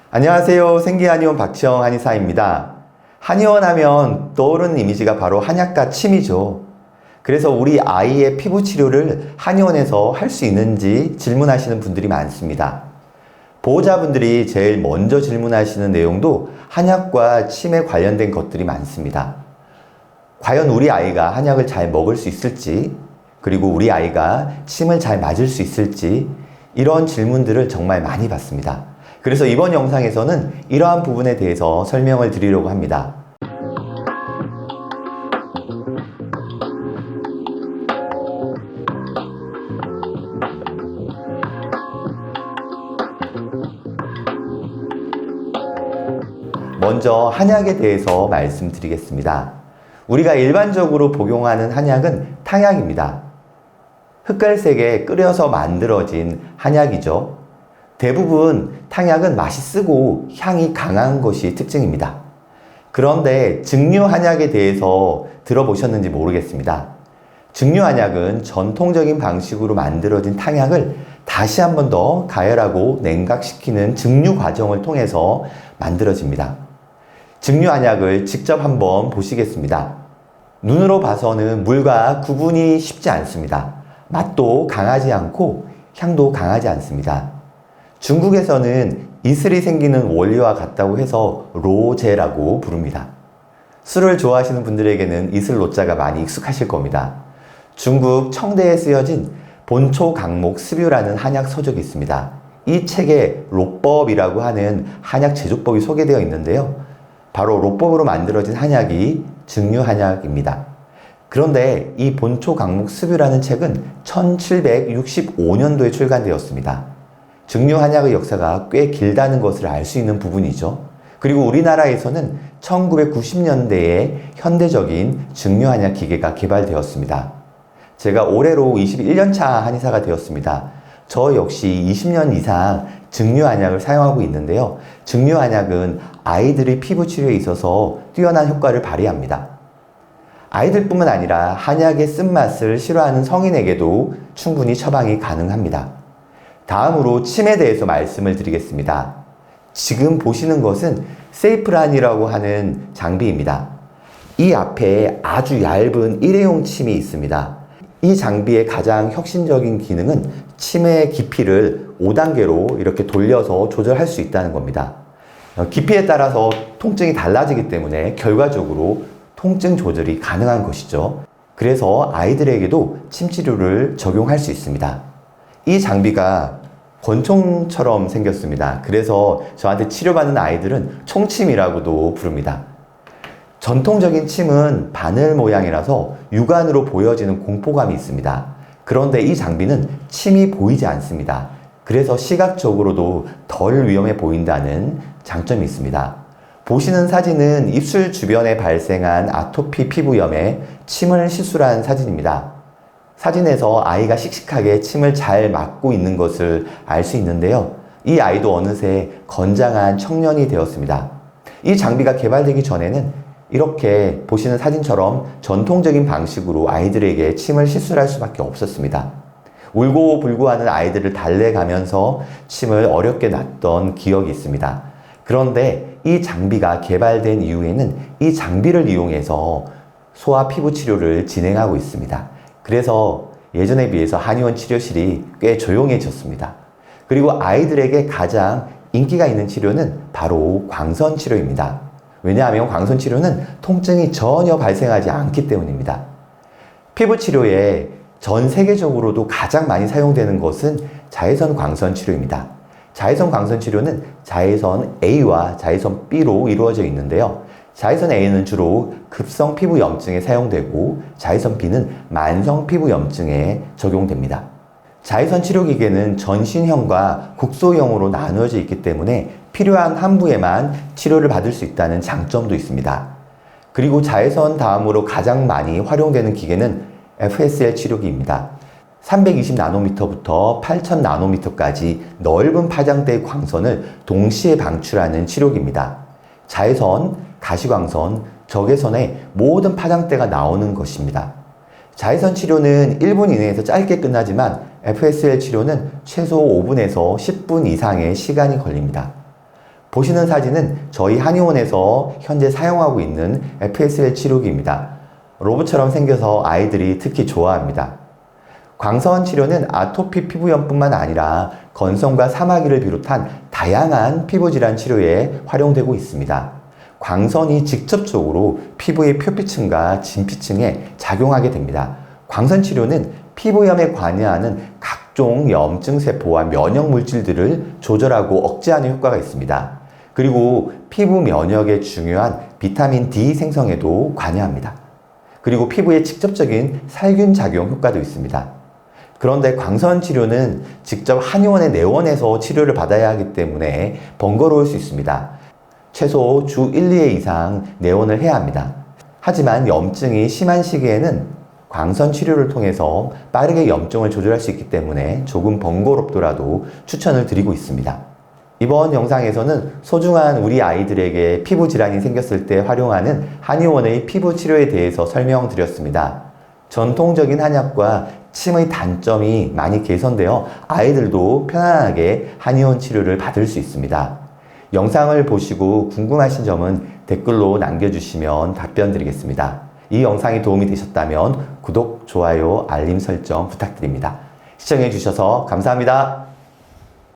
안녕하세요. 생기한의원 박지영 한의사입니다. 한의원 하면 떠오르는 이미지가 바로 한약과 침이죠. 그래서 우리 아이의 피부 치료를 한의원에서 할 수 있는지 질문하시는 분들이 많습니다. 보호자분들이 제일 먼저 질문하시는 내용도 한약과 침에 관련된 것들이 많습니다. 과연 우리 아이가 한약을 잘 먹을 수 있을지, 그리고 우리 아이가 침을 잘 맞을 수 있을지, 이런 질문들을 정말 많이 받습니다. 그래서 이번 영상에서는 이러한 부분에 대해서 설명을 드리려고 합니다. 먼저 한약에 대해서 말씀드리겠습니다. 우리가 일반적으로 복용하는 한약은 탕약입니다. 흑갈색에 끓여서 만들어진 한약이죠. 대부분 탕약은 맛이 쓰고 향이 강한 것이 특징입니다. 그런데 증류 한약에 대해서 들어보셨는지 모르겠습니다. 증류 한약은 전통적인 방식으로 만들어진 탕약을 다시 한 번 더 가열하고 냉각시키는 증류 과정을 통해서 만들어집니다. 증류 한약을 직접 한번 보시겠습니다. 눈으로 봐서는 물과 구분이 쉽지 않습니다. 맛도 강하지 않고 향도 강하지 않습니다. 중국에서는 이슬이 생기는 원리와 같다고 해서 로제라고 부릅니다. 술을 좋아하시는 분들에게는 이슬로자가 많이 익숙하실 겁니다. 중국 청대에 쓰여진 본초강목 습유라는 한약 서적이 있습니다. 이 책에 로법이라고 하는 한약 제조법이 소개되어 있는데요. 바로 로법으로 만들어진 한약이 증류 한약입니다. 그런데 이 본초강목 습유라는 책은 1765년도에 출간되었습니다. 증류 한약의 역사가 꽤 길다는 것을 알 수 있는 부분이죠. 그리고 우리나라에서는 1990년대에 현대적인 증류 한약 기계가 개발되었습니다. 제가 올해로 21년차 한의사가 되었습니다. 저 역시 20년 이상 증류 한약을 사용하고 있는데요. 증류 한약은 아이들의 피부 치료에 있어서 뛰어난 효과를 발휘합니다. 아이들뿐만 아니라 한약의 쓴맛을 싫어하는 성인에게도 충분히 처방이 가능합니다. 다음으로 침에 대해서 말씀을 드리겠습니다. 지금 보시는 것은 세이프란이라고 하는 장비입니다. 이 앞에 아주 얇은 일회용 침이 있습니다. 이 장비의 가장 혁신적인 기능은 침의 깊이를 5단계로 이렇게 돌려서 조절할 수 있다는 겁니다. 깊이에 따라서 통증이 달라지기 때문에 결과적으로 통증 조절이 가능한 것이죠. 그래서 아이들에게도 침 치료를 적용할 수 있습니다. 이 장비가 권총처럼 생겼습니다. 그래서 저한테 치료받는 아이들은 총침이라고도 부릅니다. 전통적인 침은 바늘 모양이라서 육안으로 보여지는 공포감이 있습니다. 그런데 이 장비는 침이 보이지 않습니다. 그래서 시각적으로도 덜 위험해 보인다는 장점이 있습니다. 보시는 사진은 입술 주변에 발생한 아토피 피부염에 침을 시술한 사진입니다. 사진에서 아이가 씩씩하게 침을 잘 맞고 있는 것을 알 수 있는데요. 이 아이도 어느새 건장한 청년이 되었습니다. 이 장비가 개발되기 전에는 이렇게 보시는 사진처럼 전통적인 방식으로 아이들에게 침을 시술할 수밖에 없었습니다. 울고불고하는 아이들을 달래가면서 침을 어렵게 놨던 기억이 있습니다. 그런데 이 장비가 개발된 이후에는 이 장비를 이용해서 소아 피부 치료를 진행하고 있습니다. 그래서 예전에 비해서 한의원 치료실이 꽤 조용해졌습니다. 그리고 아이들에게 가장 인기가 있는 치료는 바로 광선 치료입니다. 왜냐하면 광선 치료는 통증이 전혀 발생하지 않기 때문입니다. 피부 치료에 전 세계적으로도 가장 많이 사용되는 것은 자외선 광선 치료입니다. 자외선 광선 치료는 자외선 A와 자외선 B로 이루어져 있는데요. 자외선 A는 주로 급성 피부 염증에 사용되고 자외선 B는 만성 피부 염증에 적용됩니다. 자외선 치료기계는 전신형과 국소형으로 나누어져 있기 때문에 필요한 한 부에만 치료를 받을 수 있다는 장점도 있습니다. 그리고 자외선 다음으로 가장 많이 활용되는 기계는 FSL 치료기입니다. 320나노미터부터 8000나노미터까지 넓은 파장대의 광선을 동시에 방출하는 치료기입니다. 자외선, 가시광선, 적외선의 모든 파장대가 나오는 것입니다. 자외선 치료는 1분 이내에서 짧게 끝나지만 FSL 치료는 최소 5분에서 10분 이상의 시간이 걸립니다. 보시는 사진은 저희 한의원에서 현재 사용하고 있는 FSL 치료기입니다. 로봇처럼 생겨서 아이들이 특히 좋아합니다. 광선 치료는 아토피 피부염뿐만 아니라 건성과 사마귀를 비롯한 다양한 피부질환 치료에 활용되고 있습니다. 광선이 직접적으로 피부의 표피층과 진피층에 작용하게 됩니다. 광선 치료는 피부염에 관여하는 각종 염증 세포와 면역 물질들을 조절하고 억제하는 효과가 있습니다. 그리고 피부 면역에 중요한 비타민 D 생성에도 관여합니다. 그리고 피부에 직접적인 살균 작용 효과도 있습니다. 그런데 광선 치료는 직접 한의원에 내원해서 치료를 받아야 하기 때문에 번거로울 수 있습니다. 최소 주 1, 2회 이상 내원을 해야 합니다. 하지만 염증이 심한 시기에는 광선 치료를 통해서 빠르게 염증을 조절할 수 있기 때문에 조금 번거롭더라도 추천을 드리고 있습니다. 이번 영상에서는 소중한 우리 아이들에게 피부 질환이 생겼을 때 활용하는 한의원의 피부 치료에 대해서 설명드렸습니다. 전통적인 한약과 침의 단점이 많이 개선되어 아이들도 편안하게 한의원 치료를 받을 수 있습니다. 영상을 보시고 궁금하신 점은 댓글로 남겨주시면 답변 드리겠습니다. 이 영상이 도움이 되셨다면 구독, 좋아요, 알림 설정 부탁드립니다. 시청해주셔서 감사합니다.